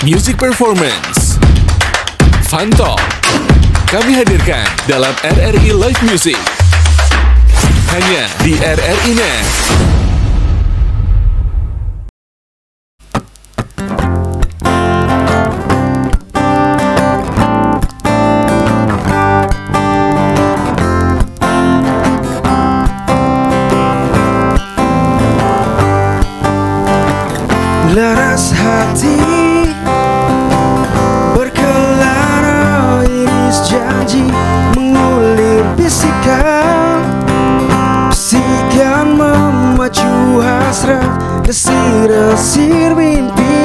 Music Performance, Fun Talk, kami hadirkan dalam RRI Live Music. Hanya di RRI Net. Laras hati berkelana, iris janji mengulir bisikan memacu hasrat, desir-desir mimpi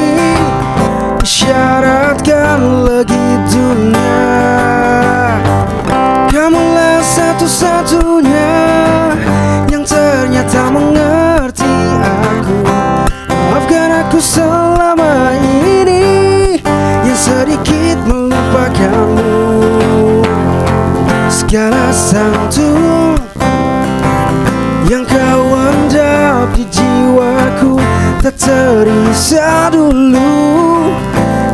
isyaratkan lagi dunia. Kamulah satu-satunya yang ternyata mengerti aku. Maafkan aku selama ini yang sedikit melupakanmu. Segala santun yang kau endap di jiwaku tak terisa dulu.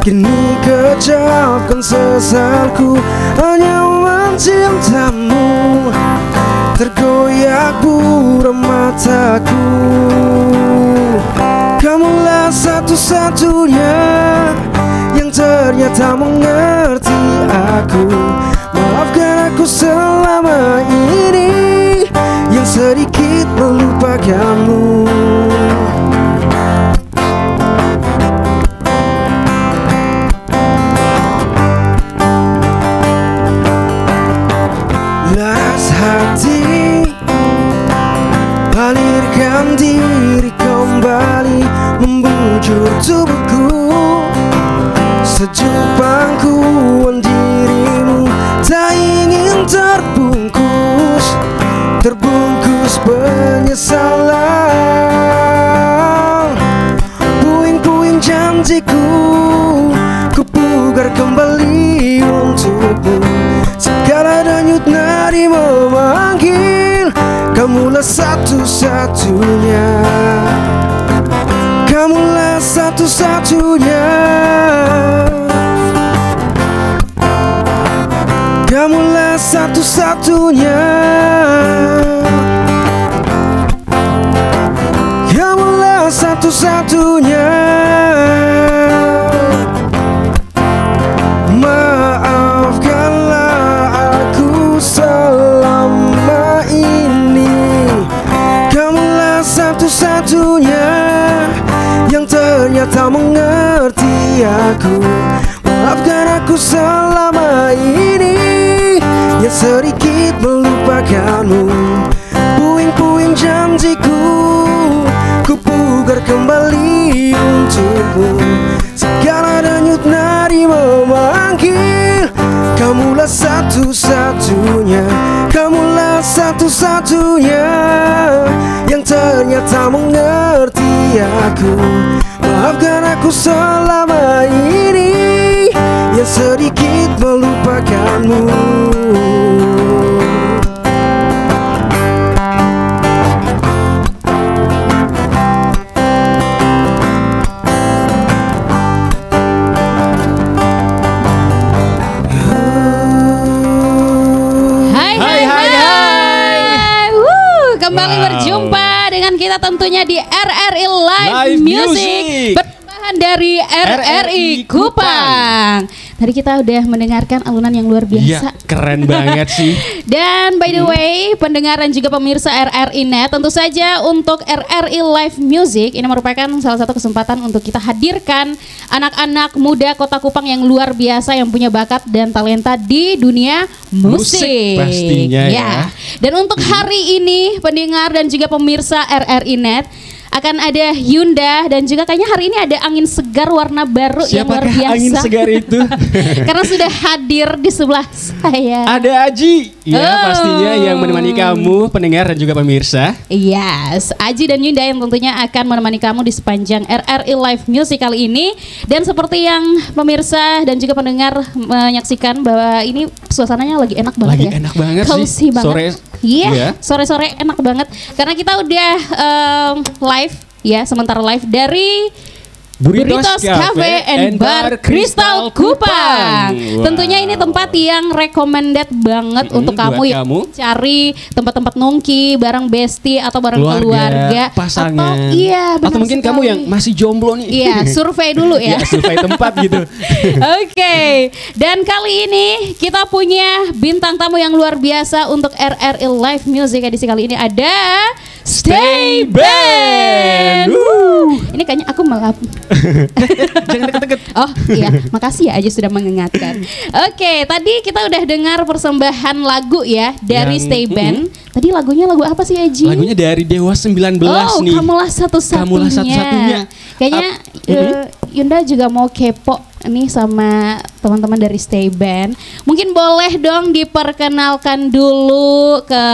Kini kejapkan sesalku hanya mencintamu. Tergoyak buram mataku. Kamulah satu-satunya yang ternyata mengerti aku. Maafkan aku selama ini yang sedikit melupakanmu. Laras hati, alirkan diri kembali membujur tubuhku. Sejuk pangkuan dirimu tak ingin terbungkus penyesalan. Puing-puing janjiku kupugar kembali untukmu. Segala denyut nadi memanggil, kamulah satu-satunya. Kamulah satu-satunya. Kamulah satu-satunya. Kamulah satu-satunya. Maafkanlah aku selama ini. Kamulah satu-satunya yang ternyata mengerti aku. Maafkan aku selama ini yang sedikit melupakanmu. Puing-puing janjiku kupugar kembali untukmu. Segala denyut nadi memanggil, kamulah satu-satunya. Kamulah satu-satunya yang ternyata mengerti aku. Maafkan aku selama ini yang sedikit melupakanmu. Kembali berjumpa dengan kita tentunya di RRI Live Music. Persembahan dari RRI Kupang. Tadi kita udah mendengarkan alunan yang luar biasa. Iya, keren banget sih. Dan by the way, pendengar dan juga pemirsa RRI Net, tentu saja untuk RRI Live Music ini merupakan salah satu kesempatan untuk kita hadirkan anak-anak muda Kota Kupang yang luar biasa, yang punya bakat dan talenta di dunia musik. Pastinya ya. Dan untuk hari ini pendengar dan juga pemirsa RRI Net, akan ada Yunda dan juga kayaknya hari ini ada angin segar warna baru. Siapakah yang luar biasa. Angin segar itu? Karena sudah hadir di sebelah saya. Ada Aji, ya pastinya yang menemani kamu pendengar dan juga pemirsa. Yes, Aji dan Yunda yang tentunya akan menemani kamu di sepanjang RRI Live Music kali ini. Dan seperti yang pemirsa dan juga pendengar menyaksikan bahwa ini suasananya lagi enak banget. Lagi enak banget Cozy sih. banget. Iya, sore-sore enak banget karena kita udah live ya, sementara live dari Burritos Cafe and Bar Crystal Kupang. Wow. Tentunya ini tempat yang recommended banget untuk kamu buat yang kamu. cari tempat-tempat nongki bareng bestie atau bareng keluarga pasangan. atau iya benar atau mungkin sekali. kamu yang masih jomblo nih. Iya, survei dulu ya. Ya, survei tempat gitu. Oke, dan kali ini kita punya bintang tamu yang luar biasa untuk RRI Live Music. Edisi kali ini ada Stay Band. Ini kayaknya aku malah Jangan deket-deket. Oh iya, makasih ya Aji sudah mengingatkan. Oke, tadi kita udah dengar persembahan lagu ya dari Yang- Stay Band. Tadi lagunya lagu apa sih Aji? Lagunya dari Dewa 19 Oh, nih. Kamulah Satu-Satunya. Kamulah Satu-Satunya. Kayaknya Yunda juga mau kepo nih sama teman-teman dari Stay Band. Mungkin boleh dong diperkenalkan dulu ke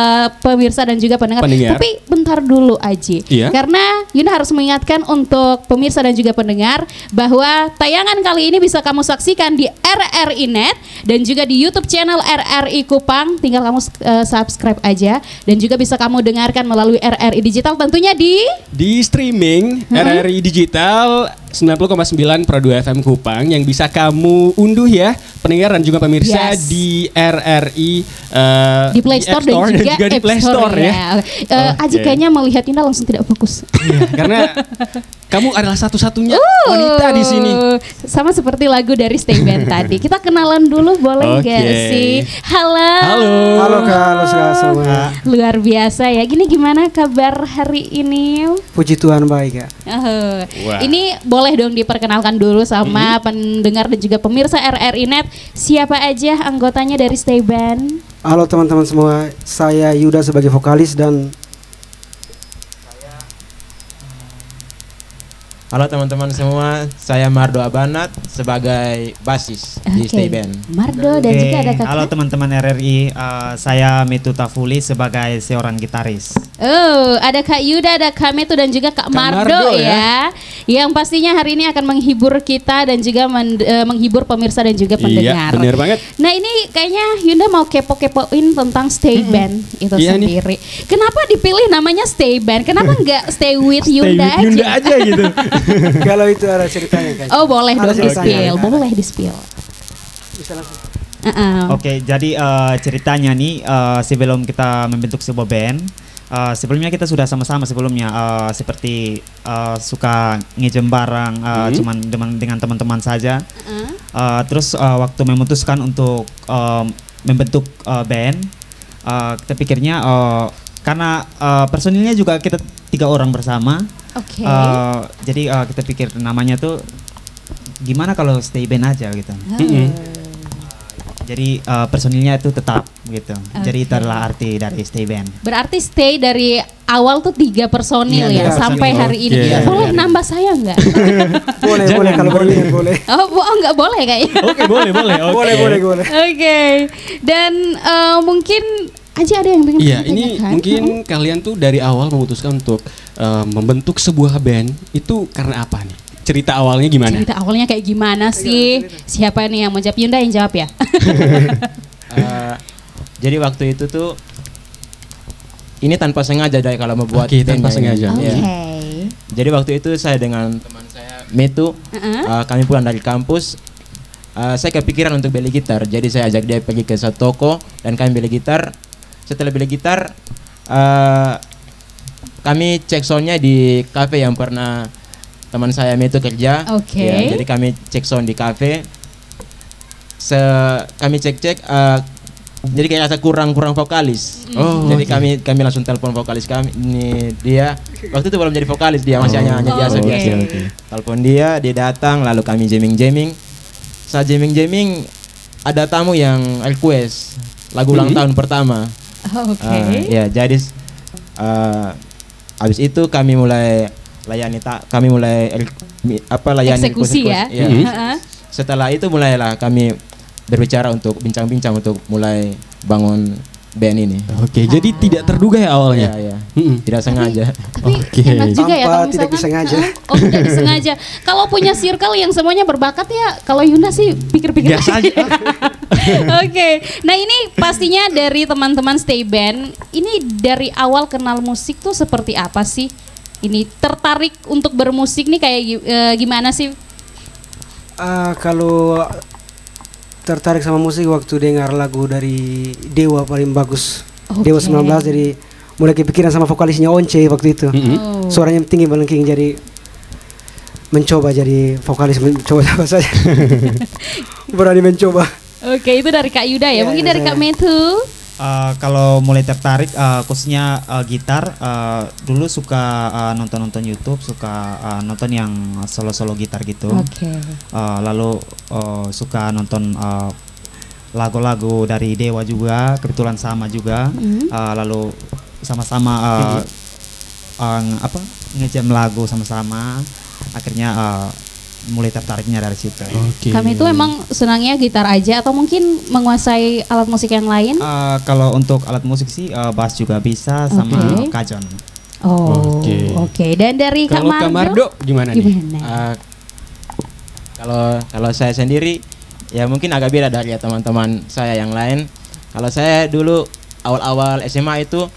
pemirsa dan juga pendengar. Tapi bentar dulu Aji. Iya? Karena Yunda harus mengingatkan untuk pemirsa dan juga pendengar bahwa tayangan kali ini bisa kamu saksikan di RRI Net dan juga di YouTube channel RRI Kupang. Tinggal kamu subscribe aja dan juga bisa kamu dengarkan melalui RRI Digital tentunya di streaming RRI Digital 90,9 Pro 2 FM Kupang yang bisa kamu unduh ya pendengar dan juga pemirsa Yes. di RRI di Play Store App dan juga di App Play Store ya. Aji Oke. kayaknya melihat Yunda langsung tidak fokus. Iya, karena kamu adalah satu-satunya wanita di sini. Sama seperti lagu dari Stay Band tadi. Kita kenalan dulu boleh Oke. gak sih? Halo. Halo Kak, halo semua. Luar biasa ya. Gini gimana kabar hari ini? Puji Tuhan baik Kak. Wah. Ini boleh dong diperkenalkan dulu sama pendengar dan juga pemirsa RRI Net. Siapa aja anggotanya dari Stay Band? Halo teman-teman semua, saya Yuda sebagai vokalis dan Halo teman-teman semua, saya Mardo Abanat sebagai basis di Oke. Stay Band. Mardo dan juga ada kakak. Halo teman-teman RRI, saya Metu Tafuli sebagai seorang gitaris. Oh, ada Kak Yuda, ada Kak Metu dan juga Kak Mardo Mardo ya. Yang pastinya hari ini akan menghibur kita dan juga menghibur pemirsa dan juga pendengar. Iya, benar banget. Nah ini kayaknya Yunda mau kepo-kepoin tentang Stay Band itu Iya nih. sendiri. Kenapa dipilih namanya Stay Band? Kenapa nggak Stay with Yunda aja? Yunda aja gitu. kalau itu ada ceritanya Kak. Oh boleh Ada dong ceritanya. di-spill, boleh di-spill. Bisa langsung. Oke, jadi ceritanya nih sebelum kita membentuk sebuah band, sebelumnya kita sudah sama-sama sebelumnya seperti suka ngejem bareng, cuman dengan teman-teman saja. Terus waktu memutuskan untuk membentuk band, kita pikirnya karena personilnya juga kita 3 orang bersama. Oke. Jadi kita pikir namanya tuh gimana kalau Stay Band aja gitu. Jadi personilnya itu tetap gitu. Jadi itu adalah arti dari Stay Band. Berarti stay dari awal tuh 3 personil ya Iya, 3 sampai personil. hari ini. Oke. Boleh nambah saya nggak? Boleh, Jangan, boleh kalau boleh. berminat boleh. Oh nggak boleh kayaknya. Oke, boleh. Oke. Boleh. Oke. Dan mungkin aja ada yang pengen Iya, ditanyakan? ini mungkin kalian tuh dari awal memutuskan untuk membentuk sebuah band itu karena apa nih? Cerita awalnya gimana? Cerita awalnya kayak gimana sih? Siapa nih yang mau jawab? Yunda yang jawab ya. Jadi waktu itu tuh ini tanpa sengaja dari kalau membuat Oke, tanpa bandnya ini. sengaja. Oke. Iya. Jadi waktu itu saya dengan teman saya Metu, kami pulang dari kampus. Saya kepikiran untuk beli gitar, jadi saya ajak dia pergi ke satu toko dan kami beli gitar. Setelah beli gitar, kami cek soundnya di cafe yang pernah teman saya Metu kerja. Oke. Ya, jadi kami cek sound di cafe. Kami cek-cek, jadi kayak rasa kurang vokalis. Oh, Jadi oke. kami langsung telepon vokalis kami, ini dia. Waktu itu belum jadi vokalis dia, masih hanya biasa-biasa. oke. Telepon dia datang, lalu kami jamming. Saat jamming, ada tamu yang request lagu ulang tahun pertama. Oke. Ya, jadi habis itu kami mulai layani layani Eksekusi ya. request. Iya. Heeh. Setelah itu mulailah kami berbicara untuk bincang-bincang untuk mulai bangun band ini. Oke, jadi tidak terduga ya awalnya. Iya. Mm-mm. Tidak sengaja. Tapi Oke. enak juga ya Tanpa kalau tidak misalkan disengaja. Oh tidak disengaja. Kalau punya circle yang semuanya berbakat ya, kalau Yunda sih pikir-pikir Gas aja. Oke, nah ini pastinya dari teman-teman Stay Band. Ini dari awal kenal musik tuh seperti apa sih? ini tertarik untuk bermusik nih kayak gimana sih? Kalau tertarik sama musik waktu dengar lagu dari Dewa paling bagus. Oke. Dewa 19, jadi mulai kepikiran sama vokalisnya Once waktu itu. Oh. Suaranya tinggi melengking, jadi mencoba jadi vokalis, mencoba apa saja. Berani mencoba. Oke, itu dari Kak Yuda ya. Ya, Mungkin itu dari saya. Kak Metu. Kalau mulai tertarik khususnya gitar, dulu suka nonton-nonton YouTube, suka nonton yang solo-solo gitar gitu. Oke. Lalu suka nonton lagu-lagu dari Dewa juga, kebetulan sama juga. Lalu sama-sama ngejam lagu sama-sama. Akhirnya mulai tertariknya dari situ. Oke. Kami itu emang senangnya gitar aja atau mungkin menguasai alat musik yang lain? Kalau untuk alat musik sih bass juga bisa sama Oke. kajon. Oh, Oke. oke. Dan dari Kak Kalau Kak Mardo gimana nih? Gimana? Kalau saya sendiri ya mungkin agak beda dari teman-teman saya yang lain. Kalau saya dulu awal-awal SMA itu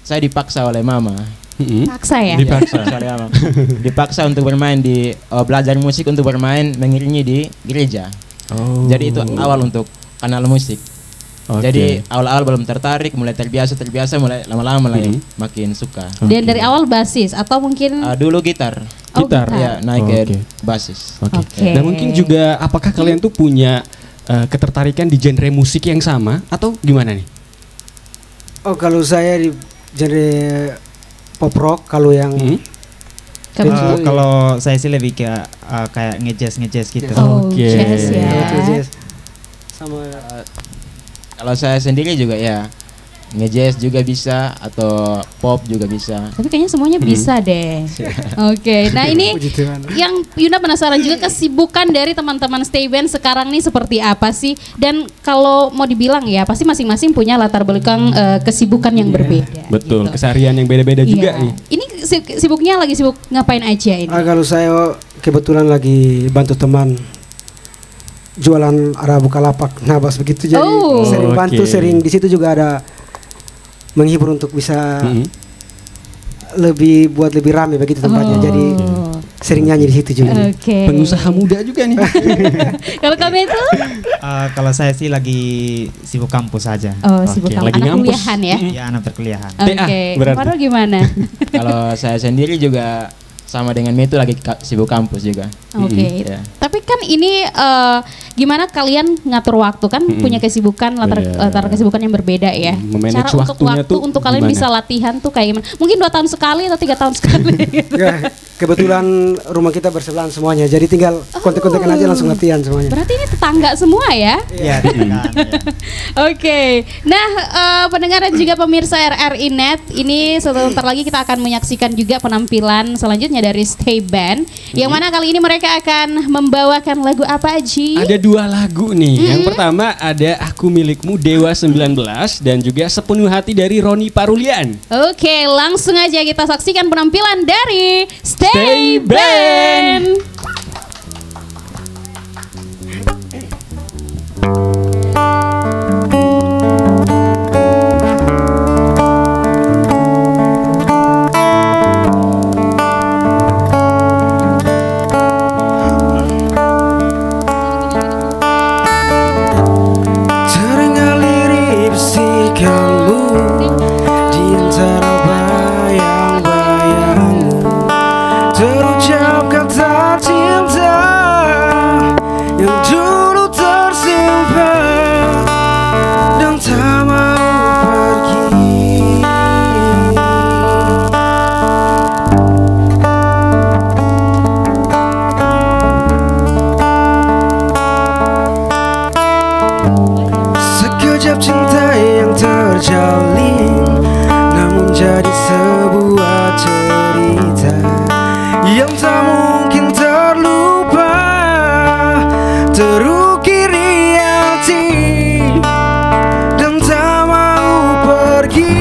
saya dipaksa oleh mama. Paksa ya? Dipaksa oleh mama. Dipaksa untuk bermain di belajar musik untuk bermain mengiringi di gereja. Oh. Jadi itu awal untuk kenal musik. Oke. Jadi awal-awal belum tertarik, mulai terbiasa, mulai lama-lama mulai makin suka. Dan dari awal basis atau mungkin Dulu gitar. Oh, gitar. Ya, naik ke Oke. basis. Oke. Oke. Dan mungkin juga apakah kalian tuh punya ketertarikan di genre musik yang sama atau gimana nih? Oh, kalau saya di genre pop rock, kalau yang Kak Metu? Kalau saya sih lebih ke kayak ngejazz gitu. Oh, Oke. jazz ya. jazz. Sama Kalau saya sendiri juga ya nge-jazz juga bisa atau pop juga bisa. Tapi kayaknya semuanya bisa deh. Oke, nah ini puji Tuhan. yang Yuna penasaran juga kesibukan dari teman-teman Stay Band sekarang nih seperti apa sih? Dan kalau mau dibilang ya pasti masing-masing punya latar belakang kesibukan yang berbeda. Betul, gitu. keseharian yang beda-beda juga Iya. nih. Ini sibuknya lagi sibuk ngapain aja ini? Kalau saya kebetulan lagi bantu teman jualan ada Bukalapak, Nabas begitu, jadi Oh. sering bantu, Oke. sering di situ juga ada menghibur untuk bisa lebih rame begitu tempatnya. Jadi sering nyanyi di situ juga. Oke. Pengusaha muda juga nih. Kalau kami itu? Kalau saya sih lagi sibuk kampus saja. Oh, sibuk Oke, anak lagi ngampus. kuliahan ya. Ya, anak perkuliahan. Oke. TA berarti. Baru gimana? Kalau saya sendiri juga sama dengan Metu lagi sibuk kampus juga. Oke. Ya. Tapi kan ini gimana kalian ngatur waktu kan punya kesibukan latar kesibukan yang berbeda ya. Memanage Cara untuk waktunya waktu tuh untuk kalian gimana? bisa latihan tuh kayak gimana? Mungkin 2 tahun sekali atau 3 tahun sekali. Ya, kebetulan rumah kita bersebelahan semuanya, jadi tinggal kontek-kontekan aja langsung latihan semuanya. Berarti ini tetangga semua ya? Iya, kan. Oke, nah pendengar dan juga pemirsa RRI Net, ini sebentar lagi kita akan menyaksikan juga penampilan selanjutnya dari Stay Band, yang mana kali ini mereka akan membawakan lagu apa Aji? Ada 2 lagu nih. Yang pertama ada Aku Milikmu Dewa 19 dan juga Sepenuh Hati dari Roni Parulian. Oke, langsung aja kita saksikan penampilan dari Stay Band. Teringat lirik bisikanmu di antara bayang-bayangmu, terucap kata cinta yang dulu tersimpan dan tak mau pergi. Sekejap cinta yang terjalin, namun jadi sebuah cerita yang tak mungkin terlupa, terukir di hati dan tak mau pergi.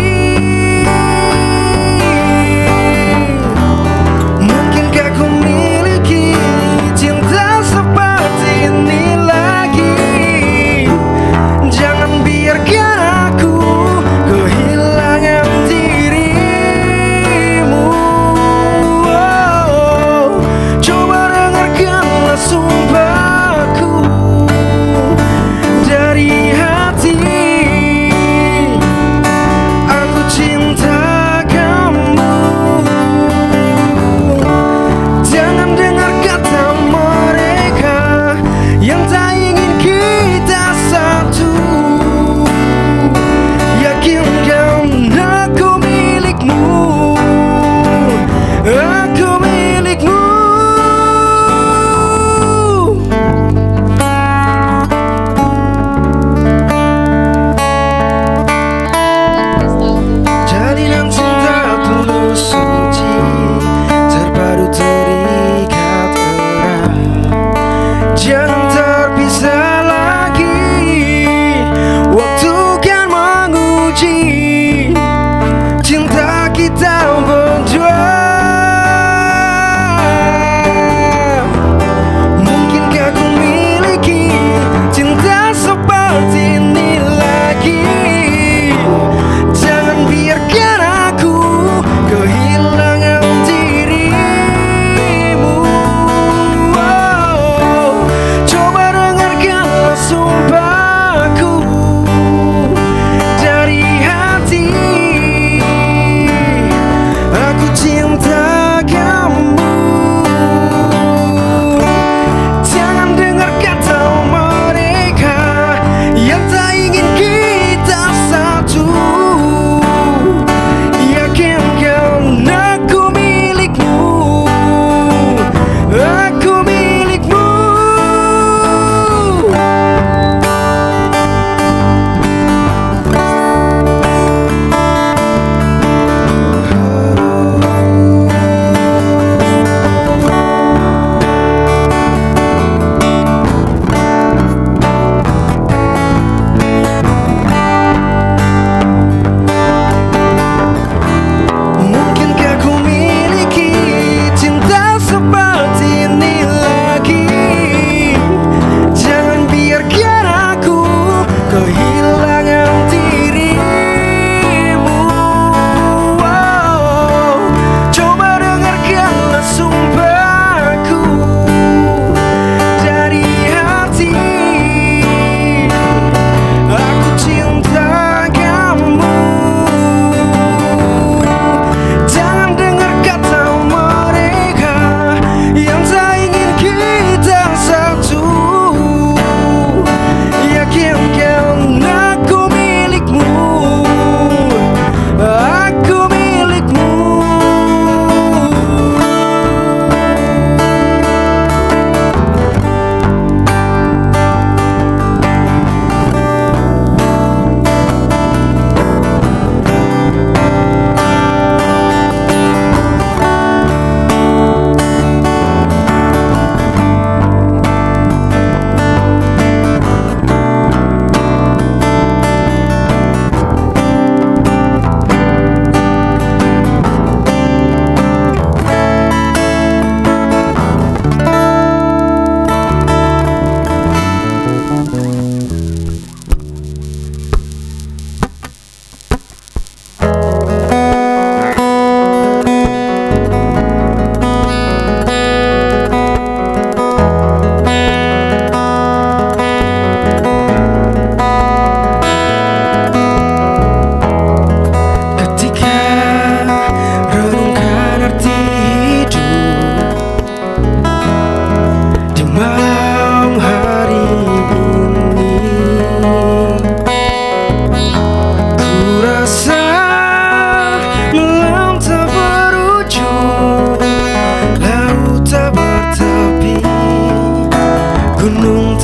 Mungkinkah ku miliki cinta seperti ini lagi? Jangan biarkan aku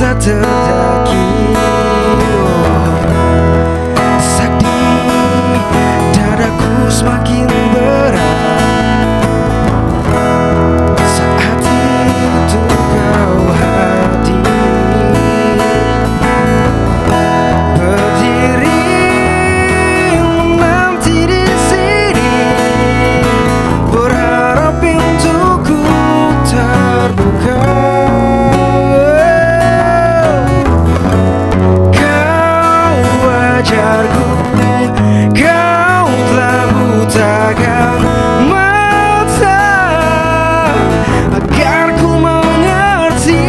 tak terdaki. Desak di dadaku semakin berat saat itu kau hadir. Berdiri menanti di sini, berharap pintuku terbuka. Kau ajarku, kau telah butakan mata agar ku mengerti,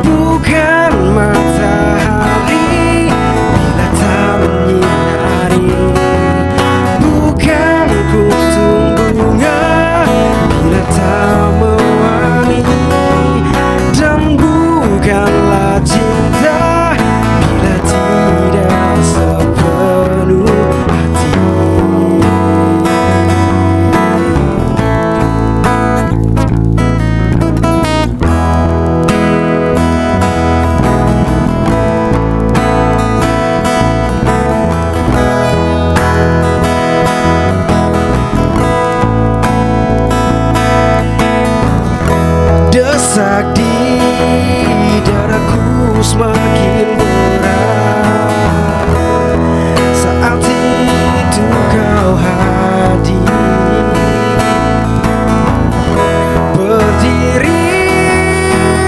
bukan matahari bila tak menyinari, bukan kuntum bunga bila tak mewangi, dan bukanlah cinta bila tidak sepenuh hati. Desak di dadaku semakin berat saat itu kau hadir. Berdiri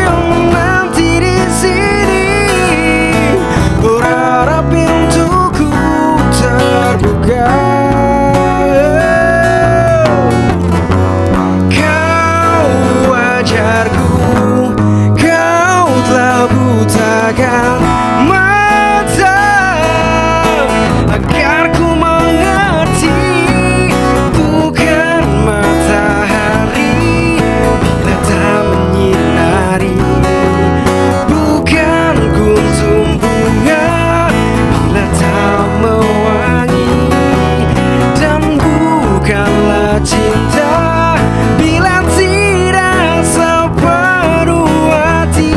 menanti di sini, berharap pintuku terbuka. Kau ajarku, kau telah butakan mata agar ku mengerti, bukan matahari bila tak menyinari, bukan kuntum bunga bila tak mewangi, dan bukanlah cinta bila tidak sepenuh hati.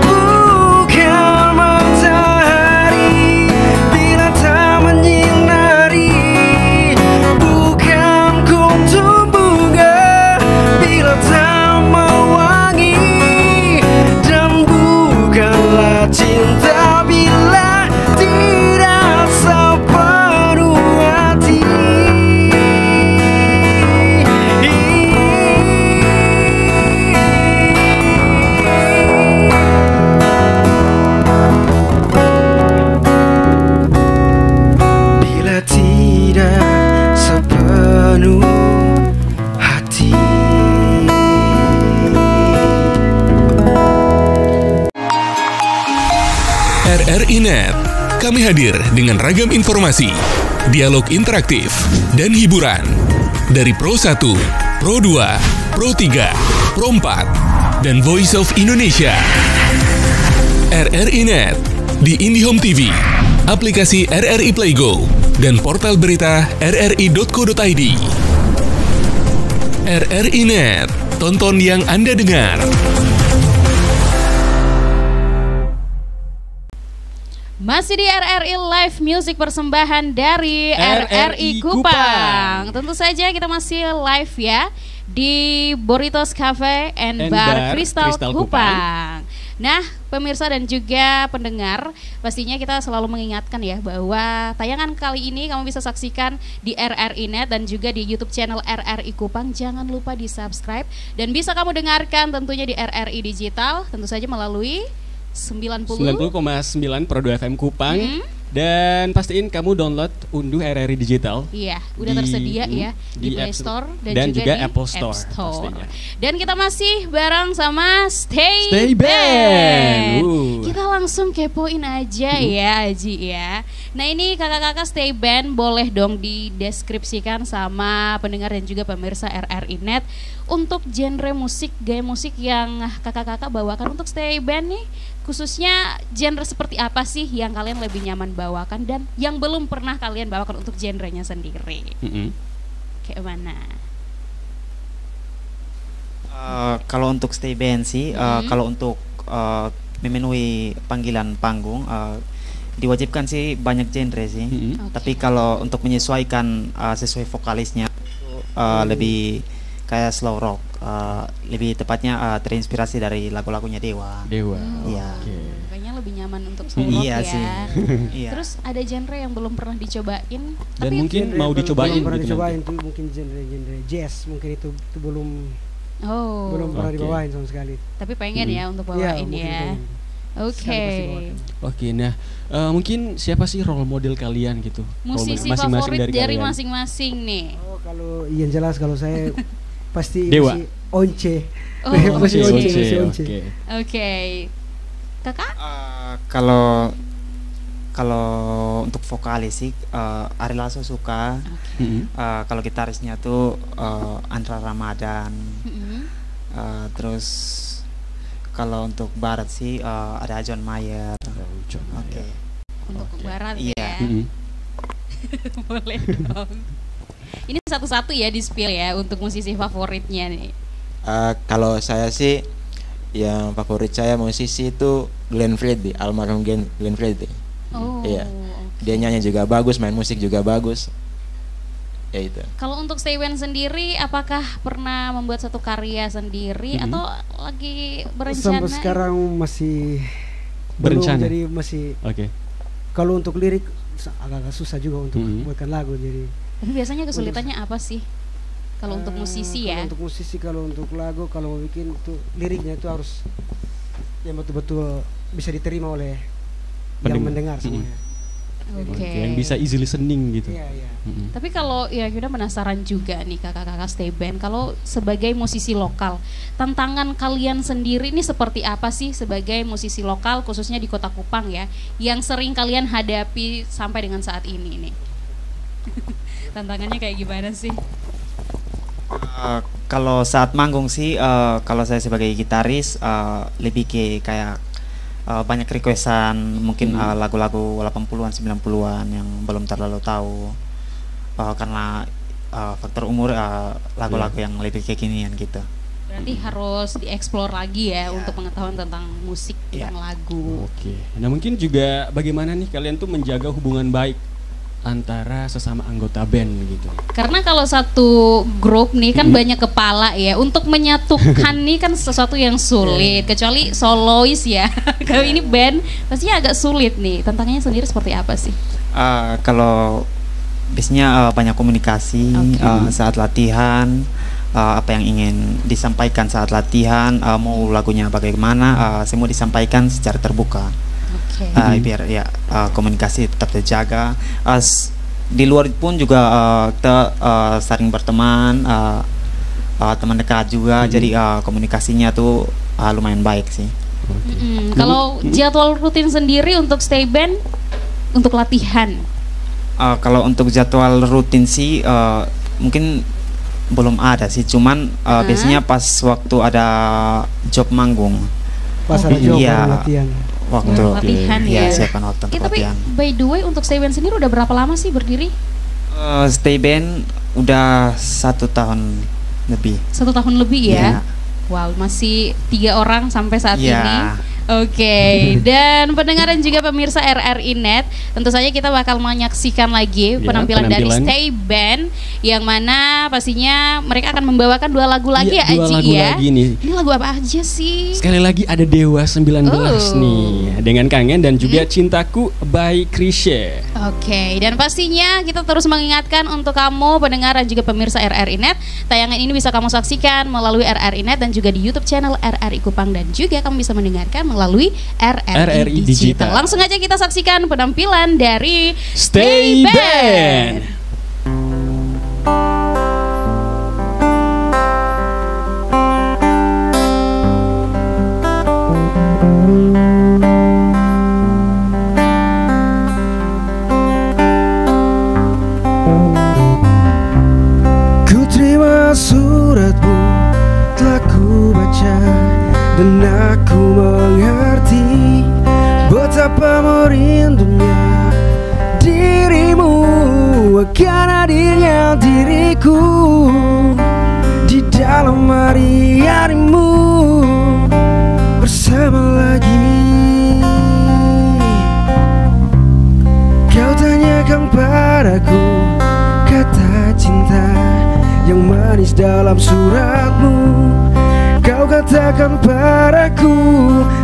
Bukan matahari bila tak menyinari, bukan kuntum bunga bila tak mewangi, dan bukanlah cinta bila tidak sepenuh hati. Bila tidak sepenuh hati. RRI Net, kami hadir dengan ragam informasi, dialog interaktif, dan hiburan. Dari Pro 1, Pro 2, Pro 3, Pro 4, dan Voice of Indonesia. RRI Net di IndiHome TV, aplikasi RRI Playgo, dan portal berita rri.co.id. RRI Net, tonton yang Anda dengar. Masih di RRI Live Music persembahan dari RRI Kupang. Tentu saja kita masih live ya di Burritos Cafe and Bar Crystal Kupang. Nah, pemirsa dan juga pendengar, pastinya kita selalu mengingatkan ya bahwa tayangan kali ini kamu bisa saksikan di RRI Net dan juga di YouTube channel RRI Kupang. Jangan lupa di subscribe dan bisa kamu dengarkan tentunya di RRI Digital, tentu saja melalui 90,9 Pro 2 FM Kupang Dan pastiin kamu download, unduh RRI Digital. Iya, udah Di- tersedia ya di di Play App Store dan juga di Apple Store, App Store. pastinya. Dan kita masih bareng sama Stay, Stay Band. Kita langsung kepoin aja ya, Aji ya. Nah ini kakak-kakak Stay Band, boleh dong dideskripsikan sama pendengar dan juga pemirsa RRI Net untuk genre musik, gaya musik yang kakak-kakak bawakan untuk Stay Band nih. Khususnya genre seperti apa sih yang kalian lebih nyaman bawakan dan yang belum pernah kalian bawakan untuk genrenya sendiri? Kayak mana? Kalau untuk stay band sih, kalau untuk memenuhi panggilan panggung, diwajibkan sih banyak genre sih. Oke. Tapi kalau untuk menyesuaikan sesuai vokalisnya, lebih kayak slow rock, lebih tepatnya terinspirasi dari lagu-lagunya Dewa. Iya. Kayaknya lebih nyaman untuk slow rock Iya ya. sih. Iya. Terus ada genre yang belum pernah dicobain, Dan mungkin Genre mau belum dicobain pernah gitu dicobain nanti. tuh mungkin genre jazz, mungkin itu belum pernah Oke. dibawain sama sekali. tapi pengen ya untuk Iya, bawain mungkin ya. pengen. Oke. Sekali pasti bawakan. Oke, nah mungkin siapa sih role model kalian gitu? Musisi Masing-masing favorit dari kalian. masing-masing nih. Oh, kalau yang jelas kalau saya pasti Dewa. masih Once. Oh, Masih Once. Once, masih Once. Oke. Oke. Kakak? Kalau untuk vokalis sih, Ari Lasso suka. Kalau gitarisnya tuh Andra Ramadan. Mm-mm. Terus kalau untuk barat sih ada John Mayer. Oke. Untuk barat Iya. ya. Boleh dong. Ini satu-satu ya di spill ya untuk musisi favoritnya nih. Kalau saya sih yang favorit saya musisi itu Glenn Fredly, almarhum Glenn Fredly. Oh. Iya. Oke. Dia nyanyi juga bagus, main musik juga bagus. Ya itu. Kalau untuk Stay Band sendiri, apakah pernah membuat satu karya sendiri atau lagi berencana? Sampai sekarang masih Berencana. belum, jadi masih Oke. kalau untuk lirik agak susah juga untuk buatkan lagu, jadi Tapi biasanya kesulitannya apa sih? Kalau untuk musisi ya. Kalau untuk musisi, kalau untuk lagu, kalau mau bikin itu liriknya itu harus yang betul-betul bisa diterima oleh yang mendengar semuanya. Oke. Yang bisa easy listening gitu. Iya, iya. Tapi kalau ya kita penasaran juga nih kakak-kakak Stay Band, kalau sebagai musisi lokal, tantangan kalian sendiri ini seperti apa sih sebagai musisi lokal khususnya di Kota Kupang ya, yang sering kalian hadapi sampai dengan saat ini nih? Tantangannya kayak gimana sih? Kalau saat manggung sih, kalau saya sebagai gitaris lebih ke kayak banyak requestan mungkin lagu-lagu 80-an 90-an yang belum terlalu tahu, karena faktor umur, lagu-lagu yang lebih kekinian gitu. Berarti harus dieksplor lagi ya untuk pengetahuan tentang musik, tentang lagu. Oke. Nah mungkin juga bagaimana nih kalian tuh menjaga hubungan baik antara sesama anggota band gitu. Karena kalau satu grup nih kan banyak kepala ya, untuk menyatukan nih kan sesuatu yang sulit, kecuali solois ya. Kalau ini band pastinya agak sulit nih. Tantangannya sendiri seperti apa sih? Kalau biasanya banyak komunikasi saat latihan, apa yang ingin disampaikan saat latihan, mau lagunya bagaimana, semua disampaikan secara terbuka. Biar ya komunikasi tetap terjaga. Di luar pun juga kita sering berteman, teman dekat juga, jadi komunikasinya tuh lumayan baik sih. Kalau jadwal rutin sendiri untuk Stay Band untuk latihan? Kalau untuk jadwal rutin sih mungkin belum ada sih, cuman biasanya pas waktu ada job manggung. Pas ada job iya. latihan. Waktu latihan ya. siapkan waktu untuk Tapi latihan. by the way untuk Stay Band sendiri udah berapa lama sih berdiri? Stay Band udah 1 tahun lebih. 1 tahun lebih ya? Iya. Wow, masih 3 orang sampai saat Iya. ini. Oke, dan pendengar dan juga pemirsa RRI Net, tentu saja kita bakal menyaksikan lagi penampilan dari Stay Band, yang mana pastinya mereka akan membawakan 2 lagu lagi ya, 2 Aji lagu ya. lagi nih. Ini lagu apa aja sih? Sekali lagi ada Dewa 19 nih, dengan Kangen dan juga Cintaku by Krisye. Oke, dan pastinya kita terus mengingatkan untuk kamu pendengar dan juga pemirsa RRI Net, tayangan ini bisa kamu saksikan melalui RRI Net dan juga di YouTube channel RRI Kupang, dan juga kamu bisa mendengarkan melalui melalui RRI Digital. Langsung aja kita saksikan penampilan dari Stay Band. Suratmu telah ku baca dan aku mengerti betapa merindunya dirimu akan hadirnya diriku di dalam hari-harimu bersama lagi. Kau tanyakan padaku kata cinta yang manis dalam suratmu. Kau katakan padaku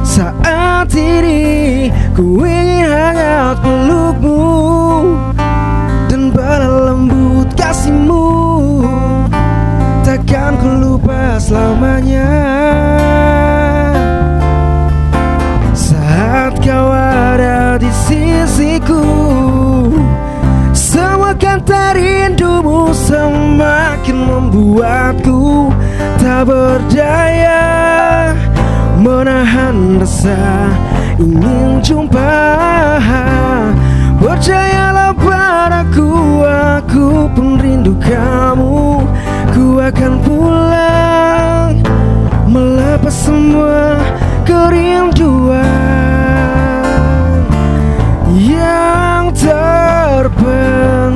saat ini ku ingin hangat pelukmu dan bala lembut kasihmu. Takkan ku lupa selamanya. Saat kau ada di sisiku, semua kata rindumu semakin membuatku tak berdaya menahan rasa ingin jumpa. Percayalah padaku, aku pun rindu kamu. Ku akan pulang melepas semua kerinduan yang terpendam.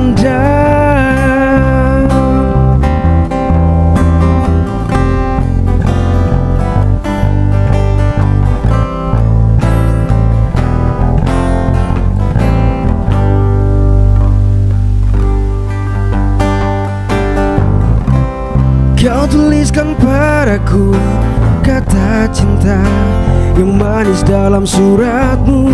Kau tuliskan padaku kata cinta yang manis dalam suratmu.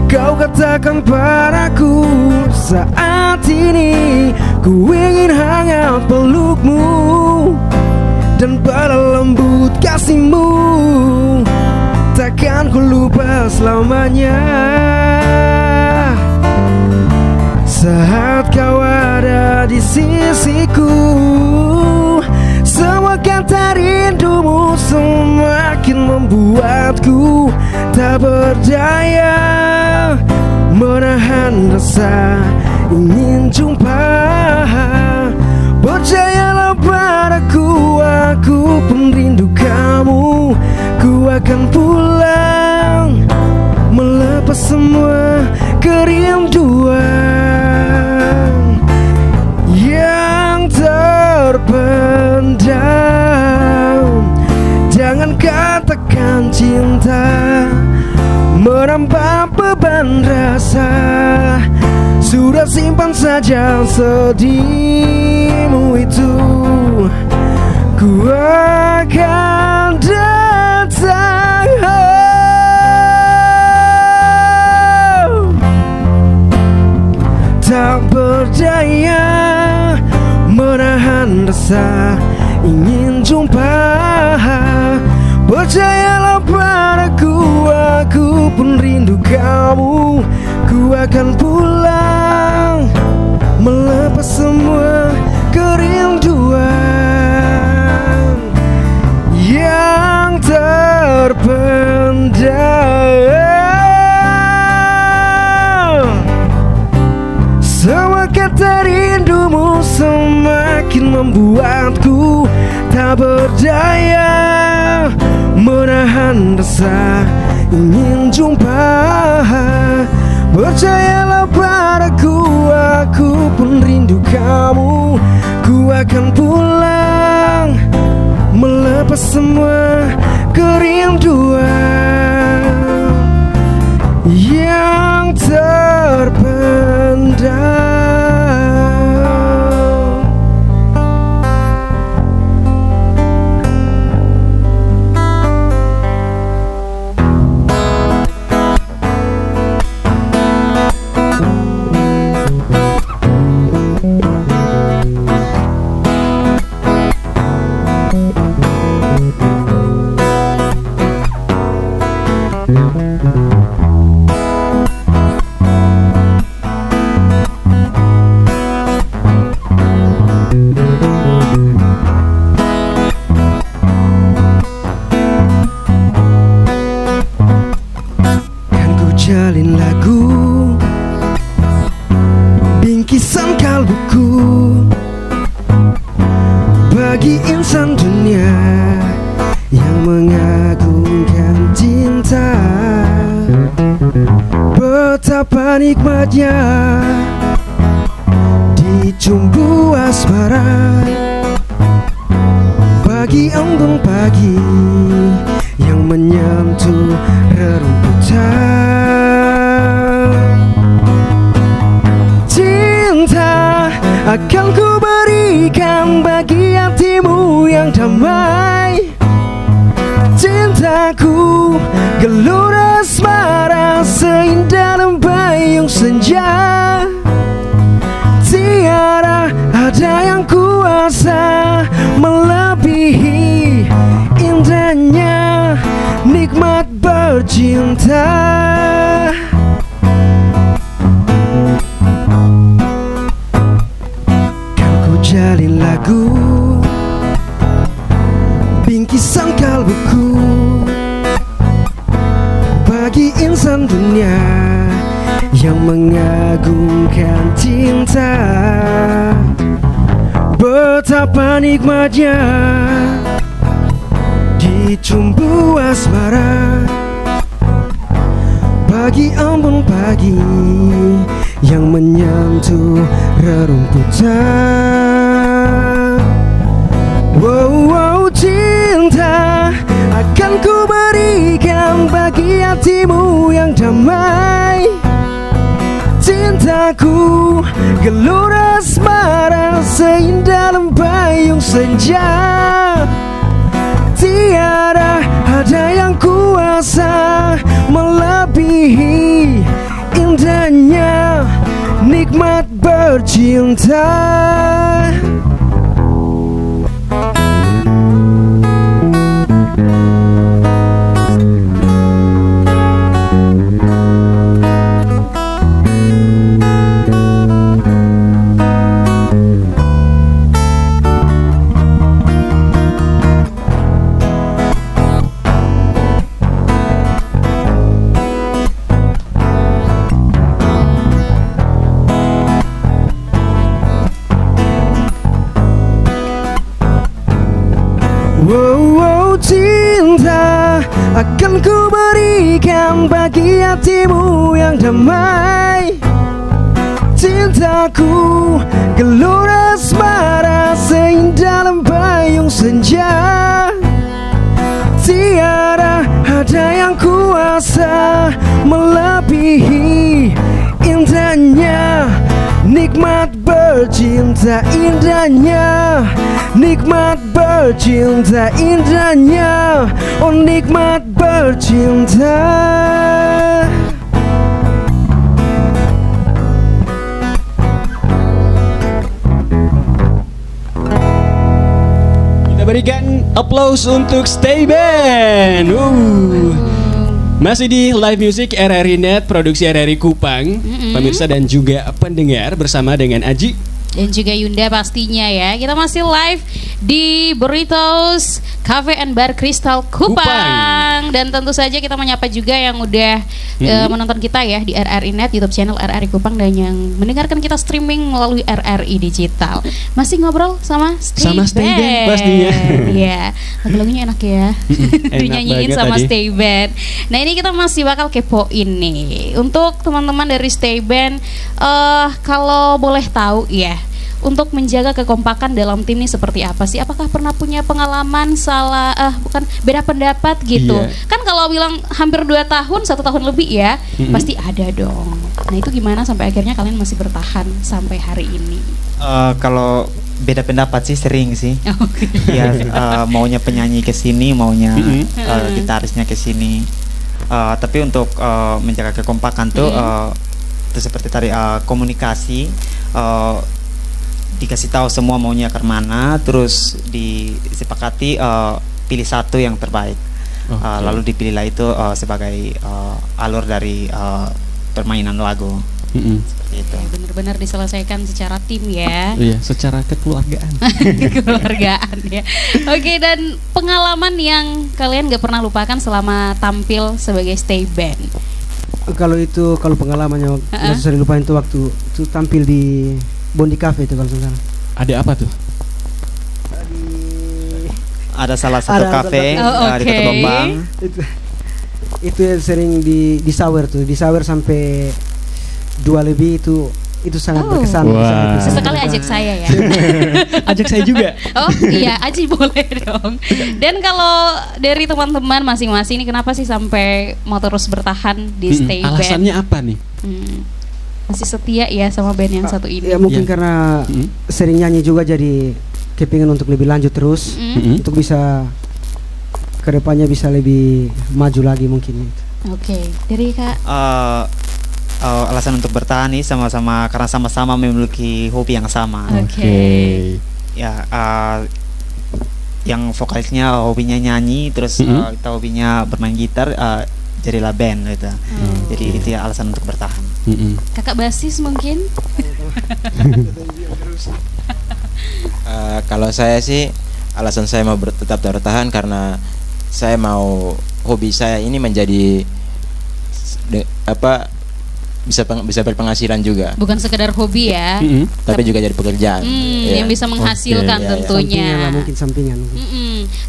Kau katakan padaku saat ini ku ingin hangat pelukmu dan bala lembut kasihmu. Takkan ku lupa selamanya. Saat kau ada di sisiku, semua kata rindumu semakin membuatku tak berdaya menahan rasa ingin jumpa. Percayalah padaku, aku pun rindu kamu. Ku akan pulang melepas semua kerinduan yang terpendam. Jangan katakan cinta menambah beban rasa. Sudah simpan saja sedihmu itu. Ku akan datang. Tak berdaya menahan rasa ingin jumpa. Percayalah padaku, aku pun rindu kamu. Ku akan pulang melepas semua kerinduan yang terpendam. Semua kata rindumu semakin membuatku tak berdaya menahan rasa ingin jumpa. Percayalah padaku, aku pun rindu kamu. Ku akan pulang melepas semua kerinduan yang terpendam. jalin lagu, bingkisan kalbuku bagi insan dunia yang mengagungkan cinta. Betapa nikmatnya dicumbu asmara bagi embun pagi yang menyentuh rerumputan. Cinta akan ku berikan bagi hatimu yang damai. Cintaku gelora asmara seindah lembayung senja. Tiada ada yang kuasa melebihi indahnya nikmat bercinta. Kan ku jalin lagu, bingkisan kalbuku bagi insan dunia yang mengagungkan cinta. Betapa nikmatnya dicumbu asmara bagi embun pagi yang menyentuh rerumputan. Wow, wow, cinta akan ku berikan bagi hatimu yang damai. Cintaku gelora asmara seindah lembayung senja. Tiada ada yang kuasa melebihi indahnya nikmat bercinta. Wow, wow, cinta akan ku berikan bagi hatimu yang damai. Cintaku gelora asmara seindah lembayung senja. Tiada ada yang kuasa melebihi indahnya nikmat bercinta. Indahnya nikmat bercinta, indahnya oh nikmat bercinta. Kita berikan applause untuk Stay Band. Masih di Live Music RRI Net, produksi RRI Kupang. Pemirsa dan juga pendengar, bersama dengan Aji dan juga Yunda pastinya ya. Kita masih live di Burritos Cafe and Bar Crystal Kupang. Dan tentu saja kita menyapa juga yang udah menonton kita ya di RRI Net, YouTube channel RRI Kupang, dan yang mendengarkan kita streaming melalui RRI Digital. Masih ngobrol sama Stay Band pastinya. Iya, lagu-lagunya enak ya. Dinyanyiin sama tadi Stay Band. Nah, ini kita masih bakal kepoin nih untuk teman-teman dari Stay Band. Kalau boleh tahu ya, untuk menjaga kekompakan dalam tim ini seperti apa sih? Apakah pernah punya pengalaman beda pendapat gitu? Iya. Kan kalau bilang hampir 2 tahun, 1 tahun lebih ya, pasti ada dong. Nah, itu gimana sampai akhirnya kalian masih bertahan sampai hari ini? Kalau beda pendapat sih sering sih. Ya, maunya penyanyi ke sini, maunya gitarisnya ke sini. Tapi untuk menjaga kekompakan tuh itu seperti tadi komunikasi, dikasih tahu semua maunya ke mana, terus disepakati pilih satu yang terbaik. Lalu dipilihlah itu sebagai alur dari permainan lagu. Seperti itu. Benar-benar diselesaikan secara tim ya. Iya, secara kekeluargaan. Kekeluargaan ya. Oke, dan pengalaman yang kalian gak pernah lupakan selama tampil sebagai Stay Band? Kalau pengalamannya nggak susah dilupain tuh waktu itu tampil di Bondi Cafe itu kalau salah. Ada apa tuh? Ada salah satu Ada kafe Oh, di oke. Kota Bombang. Itu yang sering di shower tuh, di shower sampai 2 lebih itu sangat Oh. berkesan. Wah. sangat berkesan. Sesekali ajak saya ya. Ajak saya juga. Oh iya, Aji boleh dong. Dan kalau dari teman-teman masing-masing ini kenapa sih sampai mau terus bertahan di stay band? Alasannya apa nih? Masih setia ya sama band yang satu ini. Ya mungkin Ya. karena sering nyanyi juga jadi kepingin untuk lebih lanjut terus, untuk bisa kedepannya bisa lebih maju lagi mungkin. Oke, dari Kak. Alasan untuk bertahan nih sama-sama karena sama-sama memiliki hobi yang sama. Oke. Ya, yang vokalisnya hobinya nyanyi, terus kita hobinya bermain gitar, jadilah band gitu. Jadi itu ya alasan untuk bertahan. Kakak basis mungkin? Kalau saya sih alasan saya mau tetap bertahan karena saya mau hobi saya ini menjadi bisa berpenghasilan juga. Bukan sekedar hobi ya. Tapi juga jadi pekerjaan. Ya. Yang bisa menghasilkan Oke. tentunya. Sampingan lah, mungkin sampingan.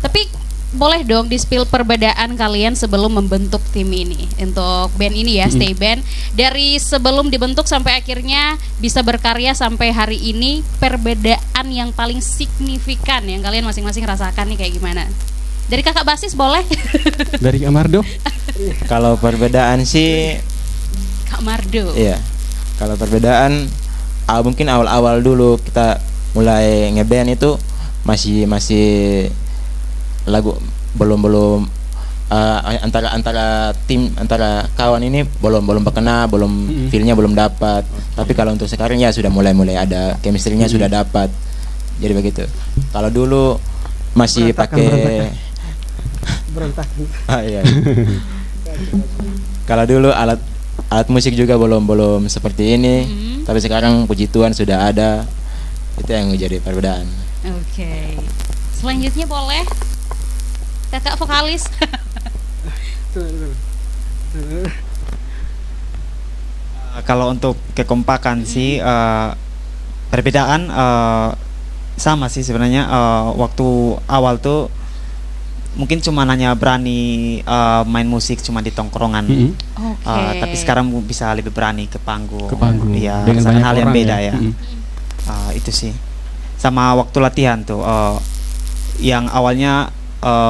Tapi boleh dong di-spill perbedaan kalian sebelum membentuk tim ini untuk band ini ya, Stay Band. Dari sebelum dibentuk sampai akhirnya bisa berkarya sampai hari ini, perbedaan yang paling signifikan yang kalian masing-masing rasakan nih kayak gimana? Dari kakak basis boleh? Dari Kak Mardo? Kalau perbedaan sih, Kak Mardo. iya. Kalau perbedaan, mungkin awal-awal dulu kita mulai ngeband itu masih lagu belum antara tim antara kawan ini belum berkena, feelnya belum dapat. Tapi kalau untuk sekarang ya sudah mulai ada chemistry-nya sudah dapat. Jadi begitu. Kalau dulu masih pakai Berantakan. iya. Kalau dulu alat musik juga belum seperti ini. Tapi sekarang puji Tuhan sudah ada. Itu yang menjadi perbedaan. Oke. Selanjutnya boleh kakak vokalis. Kalau untuk kekompakan sih perbedaan sama sih sebenarnya. Waktu awal tuh mungkin cuma hanya berani main musik cuma di tongkrongan. Tapi sekarang bisa lebih berani ke panggung. Iya, dengan sangat banyak hal yang orang beda ya. Itu sih. Sama waktu latihan tuh, yang awalnya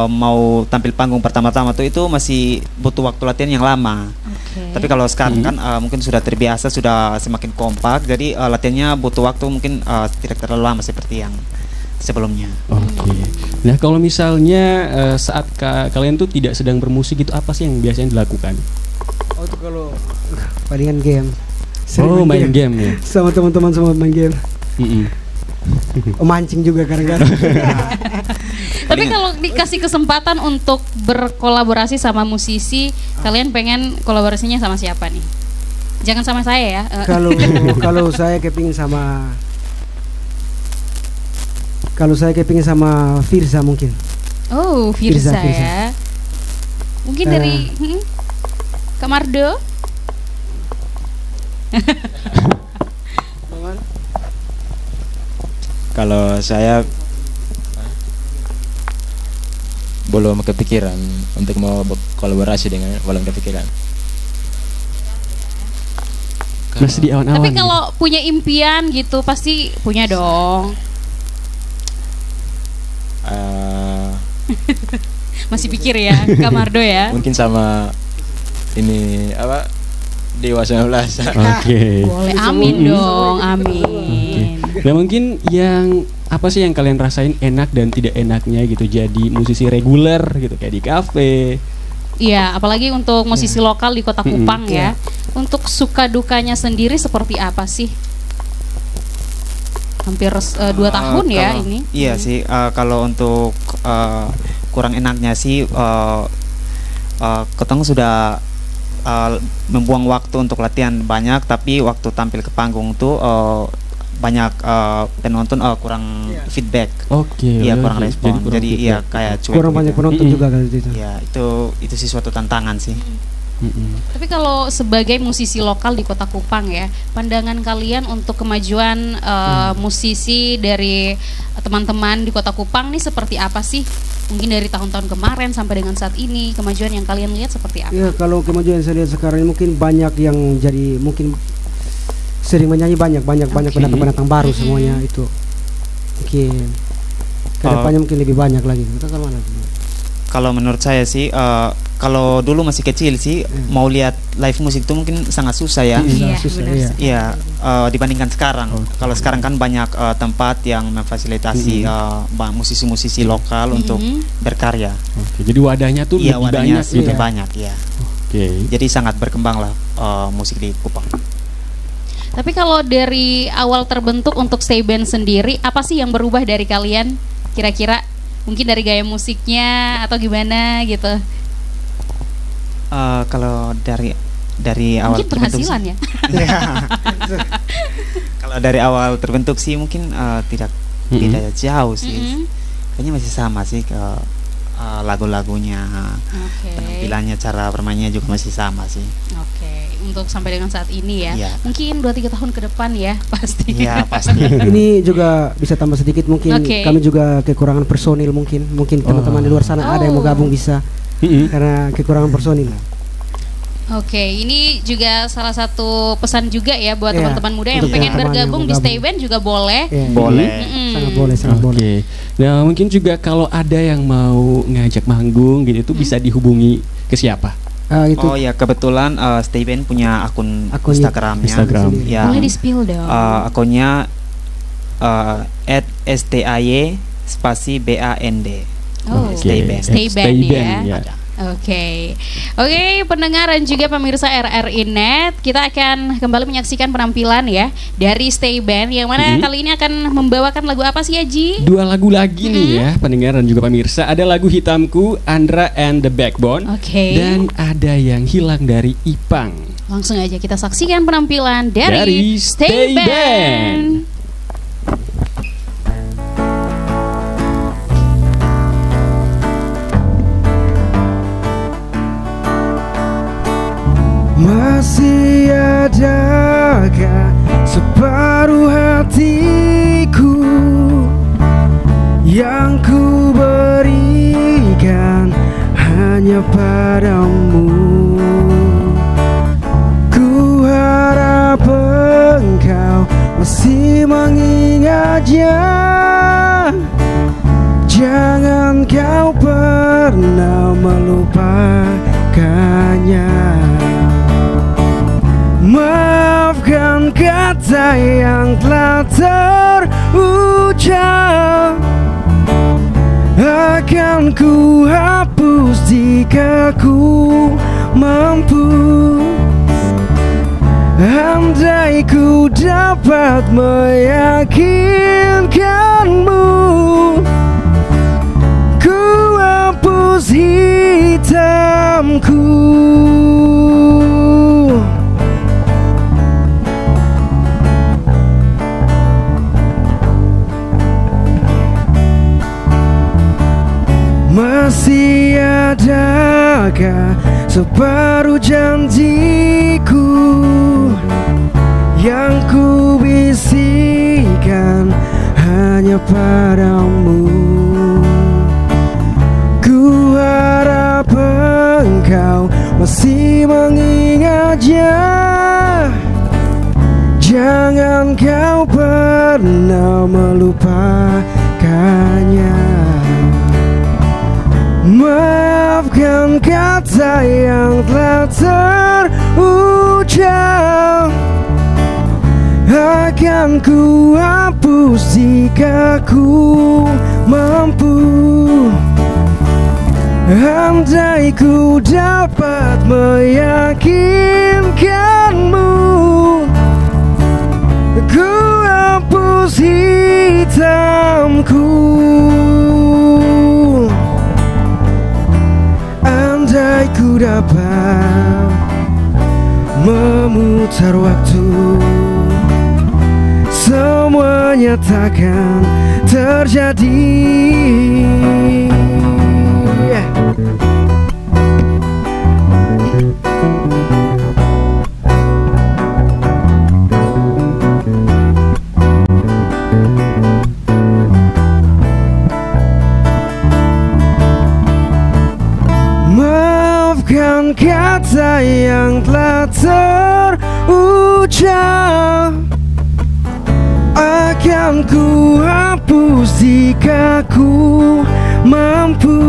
mau tampil panggung pertama-tama tuh itu masih butuh waktu latihan yang lama. Tapi kalau sekarang kan mungkin sudah terbiasa, sudah semakin kompak, jadi latihannya butuh waktu mungkin tidak terlalu lama seperti yang sebelumnya. Oke. Nah kalau misalnya saat kalian tuh tidak sedang bermusik itu apa sih yang biasanya dilakukan? Oh itu kalau palingan game. Main game ya. Sama teman-teman semua main game. Mancing juga kadang-kadang. Tapi kalau dikasih kesempatan untuk berkolaborasi sama musisi, kalian pengen kolaborasinya sama siapa nih? Jangan sama saya ya. Kalau saya kepingin sama Firza mungkin. Oh, Firza Firza. ya. Mungkin dari Kak Mardo. Kalau saya belum kepikiran untuk mau berkolaborasi dengan, belum kepikiran. Masih di awan-awan. Tapi kalau punya impian gitu pasti punya dong. Masih pikir ya, Kak Mardo ya. Mungkin sama ini apa, Dewa 19. Oke. Boleh, amin dong, amin. Nah mungkin yang apa sih yang kalian rasain enak dan tidak enaknya gitu jadi musisi reguler gitu kayak di kafe? Iya, apalagi untuk musisi lokal di Kota Kupang ya. Untuk suka dukanya sendiri seperti apa sih? Hampir 2 tahun ya ini. Iya sih, kalau untuk kurang enaknya sih Ketong sudah membuang waktu untuk latihan banyak, tapi waktu tampil ke panggung tuh banyak penonton kurang feedback. Oke. Iya, kurang respon. Jadi iya kayak cuek. Kurang banyak gitu. penonton juga kali itu. Ya, itu sih suatu tantangan sih. Tapi kalau sebagai musisi lokal di Kota Kupang ya, pandangan kalian untuk kemajuan musisi dari teman-teman di Kota Kupang nih seperti apa sih? Mungkin dari tahun-tahun kemarin sampai dengan saat ini, kemajuan yang kalian lihat seperti apa? Ya, kalau kemajuan yang saya lihat sekarang ini mungkin banyak yang jadi, mungkin sering menyanyi, banyak pendatang-pendatang baru semuanya itu. Mungkin kedepannya mungkin lebih banyak lagi. Kita kan mana? Kalau menurut saya sih, kalau dulu masih kecil sih, mau lihat live musik itu mungkin sangat susah ya. Susah, benar. Iya, dibandingkan sekarang. Kalau sekarang kan banyak tempat yang memfasilitasi musisi-musisi lokal untuk berkarya. Oke, jadi wadahnya tuh Iya, lebih wadahnya banyak lebih gitu. banyak ya. Oke. Jadi sangat berkembang lah musik di Kupang. Tapi kalau dari awal terbentuk untuk stay band sendiri, apa sih yang berubah dari kalian? Kira-kira mungkin dari gaya musiknya atau gimana gitu? Kalau dari awal Mungkin terbentuk penghasilan sih- ya? Kalau dari awal terbentuk sih mungkin tidak beda jauh sih. Kayaknya masih sama sih ke lagu-lagunya, Oke. penampilannya, cara bermainnya juga masih sama sih. Oke, untuk sampai dengan saat ini ya. Iya. Mungkin 2-3 tahun ke depan ya pasti. Iya pasti. Ini juga bisa tambah sedikit, mungkin Oke. kami juga kekurangan personil, mungkin teman-teman di luar sana ada yang mau gabung bisa, karena kekurangan personil. Oke, ini juga salah satu pesan juga ya buat Iya, teman-teman muda yang untuk pengen teman-teman yang bergabung mau di gabung. Stay Band juga boleh. Ya, Boleh. sangat boleh. Oke. Nah, mungkin juga kalau ada yang mau ngajak manggung gitu tuh bisa dihubungi ke siapa? Itu Oh ya, kebetulan Stay Band punya akun Akun Instagramnya. Instagram. Ya, Boleh di-spill dong. akunnya @stay spasi BAND. Oh, Stay Band. Stay Band ya. ya. Oke, pendengar dan juga pemirsa RRI Net, kita akan kembali menyaksikan penampilan ya dari Stay Band yang mana kali ini akan membawakan lagu apa sih Aji? 2 lagu lagi nih ya, pendengar dan juga pemirsa. Ada lagu Hitamku, Andra and the Backbone. Oke. Dan ada yang hilang dari Ipang. Langsung aja kita saksikan penampilan dari Stay Stay Band. Band. Masih adakah separuh hatiku yang ku berikan hanya padamu? Ku harap engkau masih mengingatnya. Jangan kau pernah melupakannya. Maafkan kata yang telah terucap, akan ku hapus jika ku mampu. Andai ku dapat meyakinkanmu, ku hapus hitamku. Masih adakah separuh janjiku yang ku bisikan hanya padamu? Ku harap engkau masih mengingatnya. Jangan kau pernah melupakannya. Maafkan kata yang telah terucap, akan ku hapus jika ku mampu. Andai ku dapat meyakinkanmu, ku hapus hitamku. Andai ku dapat memutar waktu, semuanya takkan terjadi. ucap akan ku hapus jika ku mampu.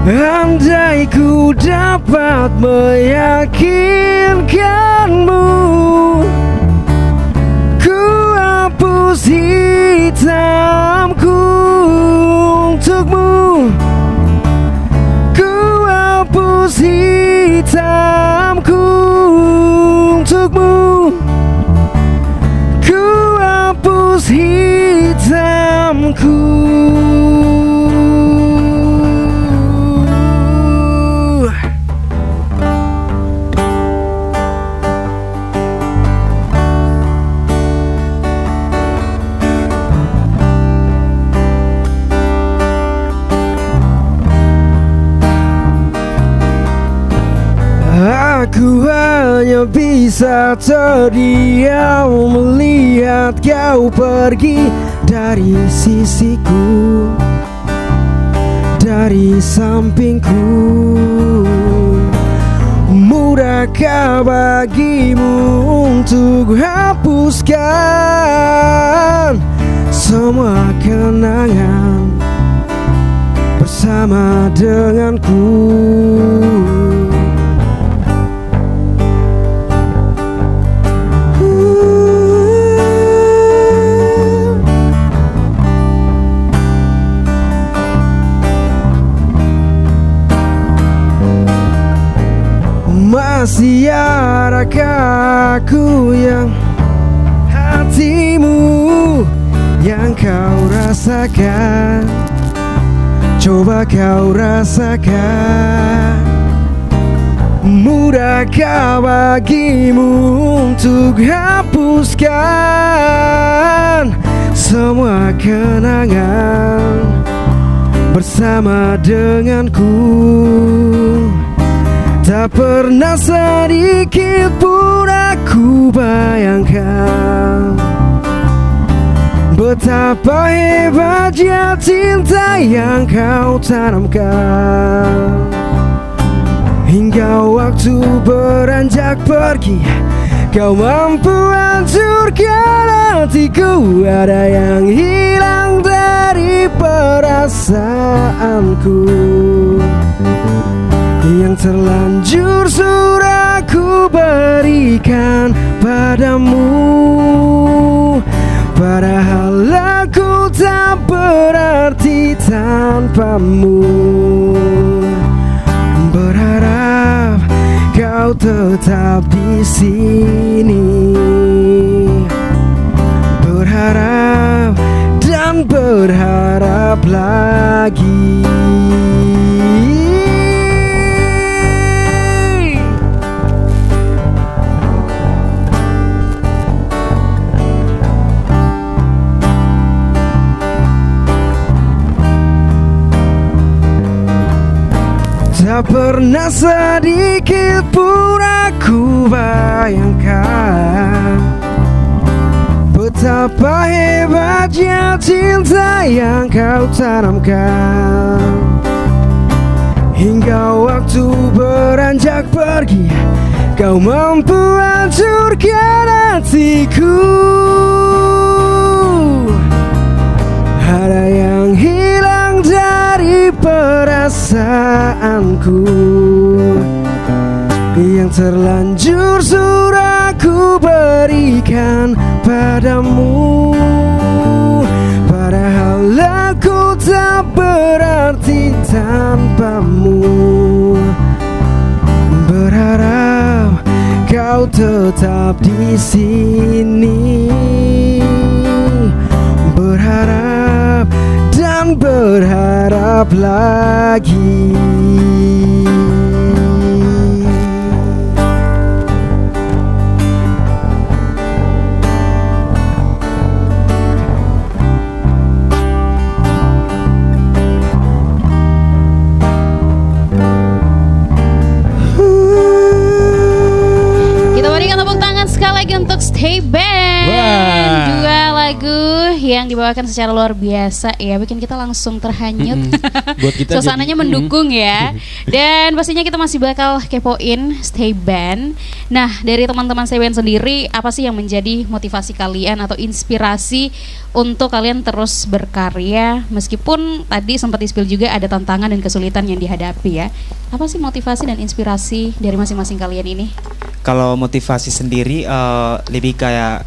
Andai ku dapat meyakinkanmu, ku hapus hitamku untukmu. Ku hapus hitamku untukmu. Ku hapus hitamku. Aku hanya bisa terdiam melihat kau pergi dari sisiku, dari sampingku. Mudahkah bagimu untuk hapuskan semua kenangan bersama denganku? Masih adakah aku yang hatimu yang kau rasakan? Coba kau rasakan. Mudahkah bagimu untuk hapuskan semua kenangan bersama denganku? Tak pernah sedikit pun aku bayangkan betapa hebatnya cinta yang kau tanamkan. Hingga waktu beranjak pergi, kau mampu hancurkan hatiku. Ada yang hilang dari perasaanku, yang terlanjur sudah ku berikan padamu. Padahal aku tak berarti tanpamu. Berharap kau tetap di sini, berharap dan berharap lagi. Tak pernah sedikit pun aku bayangkan betapa hebatnya cinta yang kau tanamkan. Hingga waktu beranjak pergi, kau mampu hancurkan hatiku. Ada yang hilang dari perasaanku, yang terlanjur sudah ku berikan padamu. Padahal aku tak berarti tanpamu. Berharap kau tetap di sini, berharap dan berharap lagi. Kita berikan tepuk tangan sekali lagi untuk Stay Band. Dua lagu yang dibawakan secara luar biasa ya, bikin kita langsung terhanyut. Buat kita Suasananya jadi- mendukung ya. Dan pastinya kita masih bakal kepoin Stay Band. Nah, dari teman-teman Stay Band sendiri, apa sih yang menjadi motivasi kalian atau inspirasi untuk kalian terus berkarya meskipun tadi sempat di-spill juga ada tantangan dan kesulitan yang dihadapi ya. Apa sih motivasi dan inspirasi dari masing-masing kalian ini? Kalau motivasi sendiri lebih kayak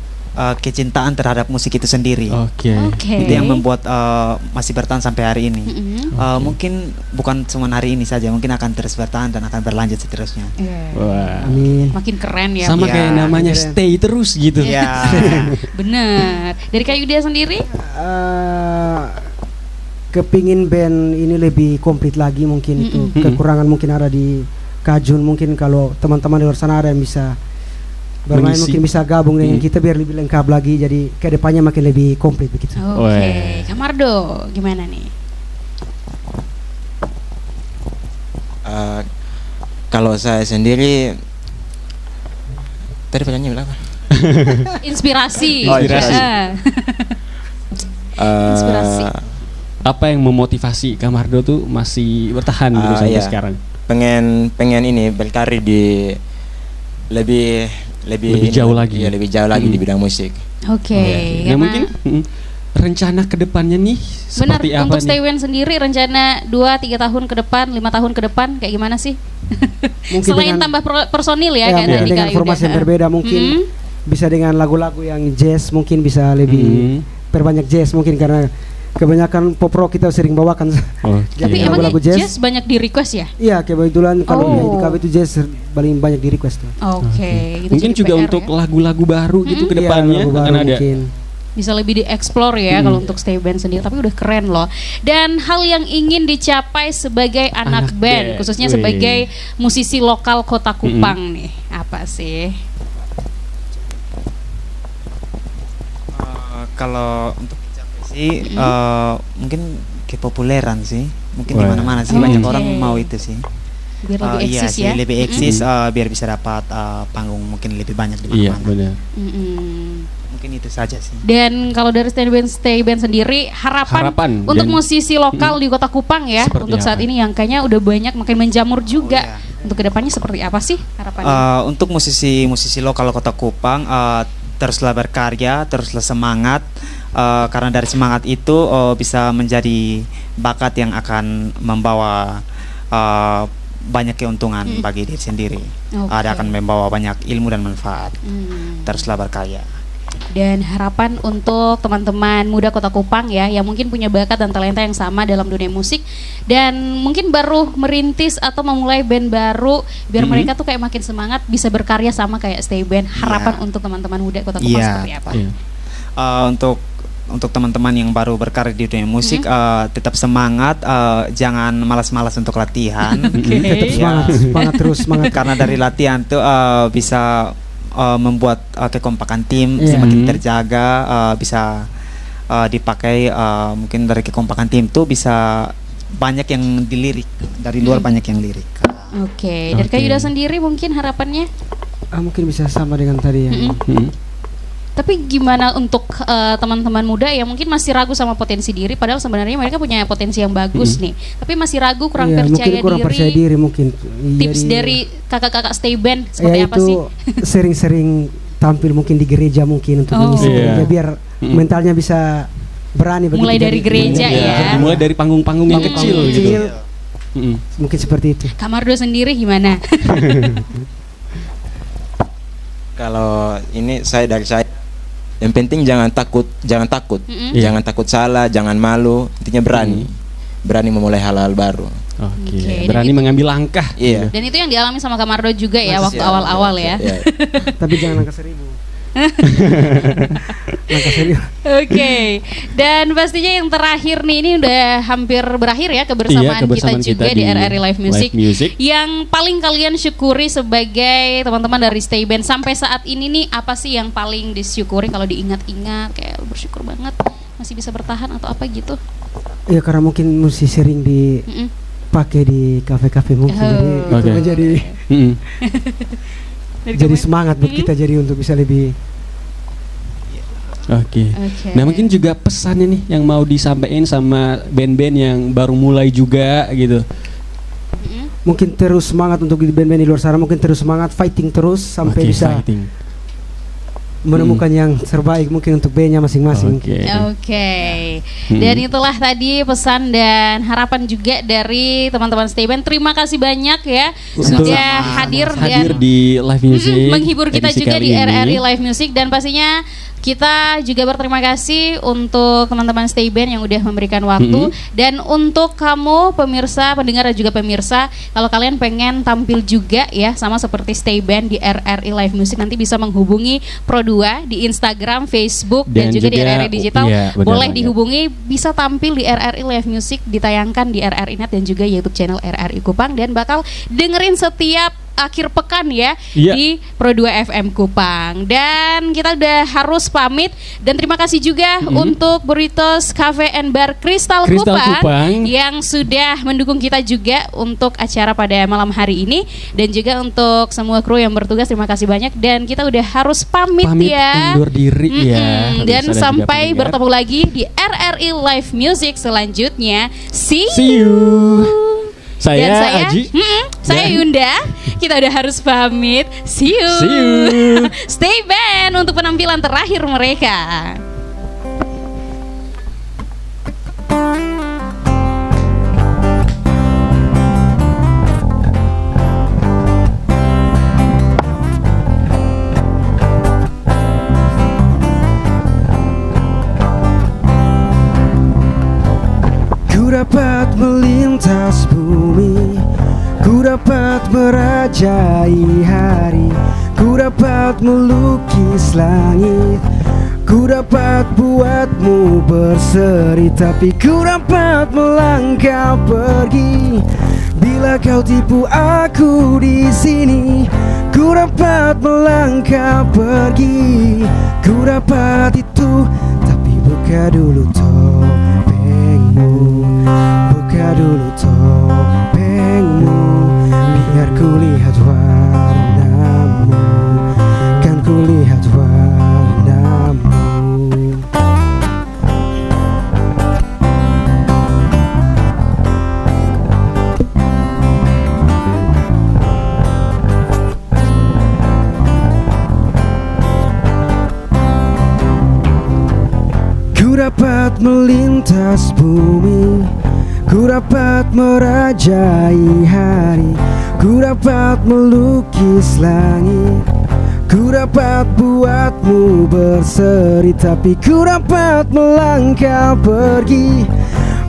kecintaan terhadap musik itu sendiri. Oke. Oke. Itu yang membuat masih bertahan sampai hari ini. Mm-mm. Mungkin bukan cuma hari ini saja, mungkin akan terus bertahan dan akan berlanjut seterusnya. Iya. Wah. Amin. Makin keren ya. Sama Iya. kayak namanya Keren. stay terus gitu. Iya. Bener. Dari Kak Yuda sendiri? Kepingin band ini lebih komplit lagi mungkin itu. Mm-mm. Kekurangan mungkin ada di Kajun, mungkin kalau teman-teman di luar sana ada yang bisa bermain Mengisi. mungkin bisa gabung dengan kita biar lebih lengkap lagi, jadi kedepannya makin lebih komplit begitu. Oke. Weh. Kamardo, gimana nih? Kalau saya sendiri tadi pertanyaannya bilang apa? Inspirasi. Oh, inspirasi. Inspirasi. Apa yang memotivasi Kamardo tuh masih bertahan gitu sampai Iya. sekarang? pengen ini berkarir di lebih Lebih jauh lagi. ya lebih jauh lagi di bidang musik. Oke. Nah, karena- mungkin rencana kedepannya nih Benar, seperti apa untuk nih? Stay Band sendiri rencana 2-3 tahun ke depan, 5 tahun ke depan kayak gimana sih? Mungkin Selain dengan- tambah personil ya, Ya, kayak mungkin tadi dengan Kak formasi Yuda. yang berbeda mungkin bisa dengan lagu-lagu yang jazz, mungkin bisa lebih perbanyak jazz mungkin karena kebanyakan pop rock kita sering bawakan. Oh, Tapi Jadi emangnya lagu-lagu jazz, jazz? banyak di request ya? Iya, kebetulan kalau Oh. di KB itu jazz paling banyak di request tuh. Oke. gitu mungkin jadi juga PR untuk ya. lagu-lagu baru gitu ke Iya, depannya lagu akan baru ada. mungkin. Bisa lebih dieksplor ya kalau untuk Stay Band sendiri, tapi udah keren loh. Dan hal yang ingin dicapai sebagai anak Anak band, band, khususnya wih. sebagai musisi lokal Kota Kupang nih, apa sih? Kalau untuk mencapai sih mungkin kepopuleran sih, mungkin di Wah. mana-mana sih Oke. banyak orang mau itu sih. Biar lebih Iya eksis sih, ya. lebih eksis biar bisa dapat panggung mungkin lebih banyak di Iya, mana-mana. benar. Mm-mm. Mungkin itu saja sih. Dan kalau dari Stay Band sendiri harapan untuk dan- musisi lokal di Kota Kupang ya Seperti untuk saat apa? ini yang kayaknya udah banyak makin menjamur juga. iya. Untuk kedepannya seperti apa sih harapannya? Untuk musisi lokal Kota Kupang teruslah berkarya, teruslah semangat karena dari semangat itu bisa menjadi bakat yang akan membawa banyak keuntungan bagi diri sendiri. Oke. Ada akan membawa banyak ilmu dan manfaat. Hmm. Teruslah berkarya. Dan harapan untuk teman-teman muda Kota Kupang ya yang mungkin punya bakat dan talenta yang sama dalam dunia musik dan mungkin baru merintis atau memulai band baru biar mereka tuh kayak makin semangat bisa berkarya sama kayak Stay Band. Harapan untuk teman-teman muda Kota Kupang Iya. seperti apa? Iya. Untuk teman-teman yang baru berkarir di dunia musik tetap semangat, jangan malas-malas untuk latihan. Tetap semangat, semangat terus, semangat. Karena dari latihan tuh bisa membuat kekompakan tim Iya. semakin terjaga, bisa dipakai mungkin dari kekompakan tim tuh bisa banyak yang dilirik, dari luar banyak yang lirik. Oke, dari Kak Oke. Yuda sendiri mungkin harapannya? Mungkin bisa sama dengan tadi yang Tapi gimana untuk teman-teman muda yang mungkin masih ragu sama potensi diri padahal sebenarnya mereka punya potensi yang bagus nih. Tapi masih ragu, kurang Iya, percaya mungkin kurang diri. percaya diri mungkin. Tips Jadi, dari kakak-kakak Stay Band seperti ya apa itu sih? sering-sering tampil mungkin di gereja mungkin untuk Oh. mengisi Iya. gereja biar mentalnya bisa berani begitu. Mulai dari Jadi, gereja iya, ya. Mulai dari panggung-panggung yang panggung kecil gitu. kecil, Mm-mm. mungkin seperti itu. Kamardo sendiri gimana? Kalau ini dari saya yang penting jangan takut, Mm-mm. jangan takut salah, jangan malu, intinya berani memulai hal-hal baru. Oke, Oke, dan berani itu- mengambil langkah. Iya. Dan itu yang dialami sama Kamardo juga ya waktu Iya, awal-awal ya. iya. Tapi jangan angka 1000. Angka 1000. Oke, dan pastinya yang terakhir nih ini udah hampir berakhir ya kebersamaan, kebersamaan kita juga kita di di RRI Live Music. Live Music. Yang paling kalian syukuri sebagai teman-teman dari Stay Band sampai saat ini nih apa sih yang paling disyukuri kalau diingat-ingat kayak bersyukur banget masih bisa bertahan atau apa gitu? Ya karena mungkin mesti sering dipakai di kafe-kafe mungkin. Jadi itu Oke. menjadi Mm-mm. Dari jadi kemarin- semangat buat kita jadi untuk bisa lebih Oke. Nah mungkin juga pesannya nih yang mau disampaikan sama band-band yang baru mulai juga gitu. Mungkin terus semangat untuk band-band di luar sana, mungkin terus semangat fighting terus sampai bisa menemukan yang terbaik mungkin untuk bandnya masing-masing. Oke. Dan itulah tadi pesan dan harapan juga dari teman-teman Stay Band. Terima kasih banyak ya sudah hadir dan di live music, menghibur kita juga di RRI Live Music, dan pastinya kita juga berterima kasih untuk teman-teman Stay Band yang udah memberikan waktu. Dan untuk kamu pemirsa, pendengar dan juga pemirsa, kalau kalian pengen tampil juga ya sama seperti Stay Band di RRI Live Music, nanti bisa menghubungi Pro2 di Instagram, Facebook dan juga di RRI Digital. Boleh dihubungi, bisa tampil di RRI Live Music, ditayangkan di RRI Net dan juga YouTube channel RRI Kupang, dan bakal dengerin setiap akhir pekan ya di Pro2 FM Kupang. Dan kita udah harus pamit, dan terima kasih juga untuk Burritos Cafe and Bar Crystal Kupang yang sudah mendukung kita juga untuk acara pada malam hari ini, dan juga untuk semua kru yang bertugas, terima kasih banyak. Dan kita udah harus pamit ya, undur diri ya. Dan sampai bertemu lagi di RRI Live Music selanjutnya. See you. Saya Aji, saya Yunda. Kita udah harus pamit. See you. Stay Band untuk penampilan terakhir mereka. Ku dapat melintas bumi, ku dapat merajai hari, ku dapat melukis langit, ku dapat buatmu berseri, tapi ku dapat melangkah pergi. Bila kau tipu aku di sini, ku dapat melangkah pergi. Ku dapat itu, tapi buka dulu topengmu, buka dulu topengmu, biar ku lihat warnamu, kan ku lihat warnamu. Ku dapat melintas bumi, ku dapat merajai hari, ku dapat melukis langit, ku dapat buatmu berseri, tapi ku dapat melangkah pergi.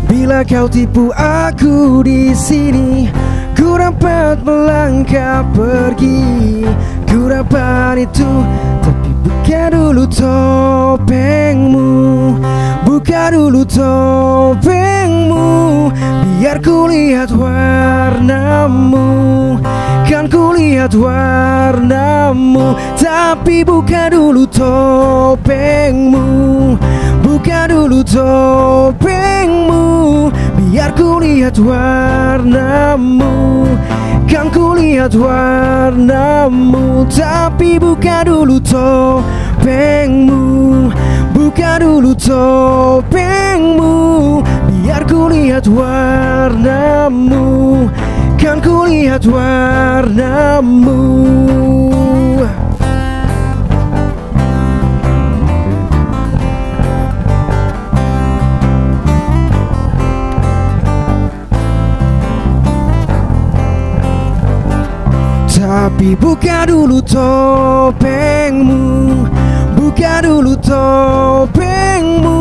Bila kau tipu aku di sini, ku dapat melangkah pergi. Ku dapat itu, tapi buka dulu topengmu, buka dulu topengmu, biar ku lihat warnamu, kan ku lihat warnamu. Tapi buka dulu topengmu, buka dulu topengmu, biar ku lihat warnamu, kan ku lihat warnamu. Tapi buka dulu topengmu, buka dulu topengmu, biar ku lihat warnamu, kan ku lihat warnamu. Tapi buka dulu topengmu, buka dulu topengmu,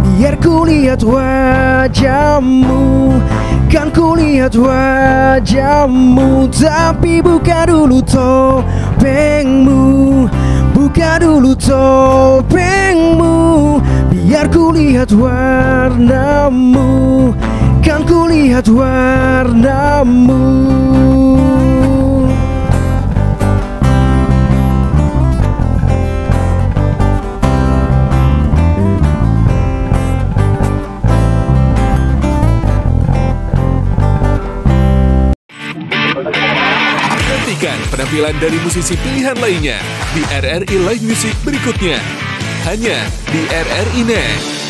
biar ku lihat wajahmu, kan ku lihat wajahmu. Tapi buka dulu topengmu, buka dulu topengmu, biar ku lihat warnamu, kan ku lihat warnamu. Nantikan penampilan dari musisi pilihan lainnya di RRI Live Music berikutnya. hanya di RRI Net.